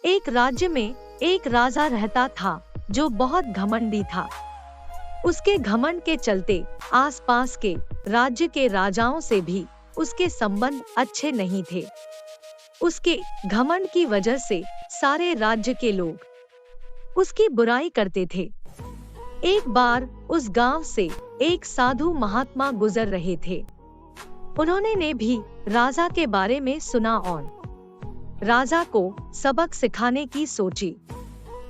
एक राज्य में एक राजा रहता था जो बहुत घमंडी था। उसके घमंड के चलते आसपास के राज्य के राजाओं से भी उसके संबंध अच्छे नहीं थे। उसके घमंड की वजह से सारे राज्य के लोग उसकी बुराई करते थे। एक बार उस गांव से एक साधु महात्मा गुजर रहे थे। उन्होंने ने भी राजा के बारे में सुना और राजा को सबक सिखाने की सोची।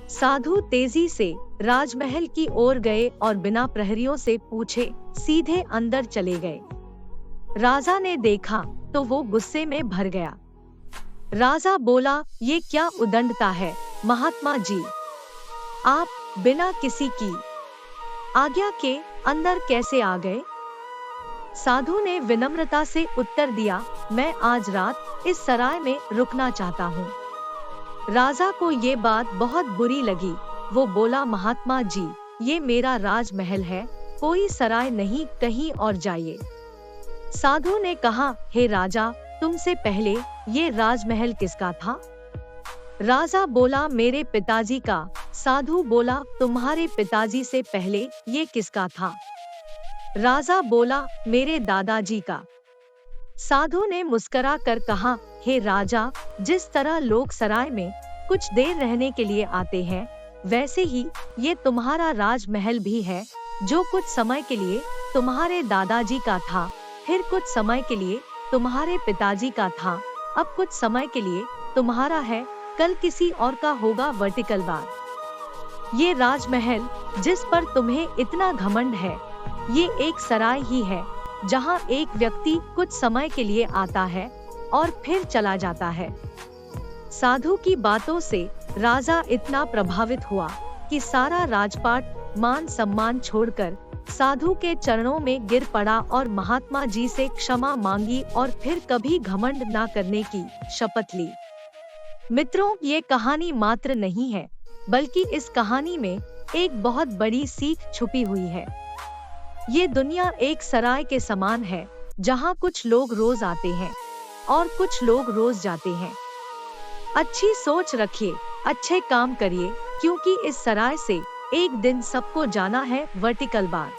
साधु तेजी से राजमहल की ओर गए और बिना प्रहरियों से पूछे सीधे अंदर चले गए। राजा ने देखा तो वो गुस्से में भर गया। राजा बोला, ये क्या उद्दंडता है महात्मा जी, आप बिना किसी की आज्ञा के अंदर कैसे आ गए? साधु ने विनम्रता से उत्तर दिया, मैं आज रात इस सराय में रुकना चाहता हूँ। राजा को ये बात बहुत बुरी लगी। वो बोला, महात्मा जी, ये मेरा राजमहल है, कोई सराय नहीं, कहीं और जाइए। साधु ने कहा, हे राजा, तुमसे पहले ये राजमहल किसका था? राजा बोला, मेरे पिताजी का। साधु बोला, तुम्हारे पिताजी से पहले ये किसका था? राजा बोला, मेरे दादाजी का। साधु ने मुस्कुरा कर कहा, हे राजा, जिस तरह लोग सराय में कुछ देर रहने के लिए आते हैं, वैसे ही ये तुम्हारा राजमहल भी है, जो कुछ समय के लिए तुम्हारे दादाजी का था, फिर कुछ समय के लिए तुम्हारे पिताजी का था, अब कुछ समय के लिए तुम्हारा है, कल किसी और का होगा। वर्टिकल बार, ये राजमहल जिस पर तुम्हें इतना घमंड है, ये एक सराय ही है, जहाँ एक व्यक्ति कुछ समय के लिए आता है और फिर चला जाता है। साधु की बातों से राजा इतना प्रभावित हुआ कि सारा राजपाट मान सम्मान छोड़कर साधु के चरणों में गिर पड़ा और महात्मा जी से क्षमा मांगी और फिर कभी घमंड ना करने की शपथ ली। मित्रों, ये कहानी मात्र नहीं है, बल्कि इस कहानी में एक बहुत बड़ी सीख छुपी हुई है। ये दुनिया एक सराय के समान है, जहाँ कुछ लोग रोज आते हैं और कुछ लोग रोज जाते हैं। अच्छी सोच रखिए, अच्छे काम करिए, क्योंकि इस सराय से एक दिन सबको जाना है। Vertical bar.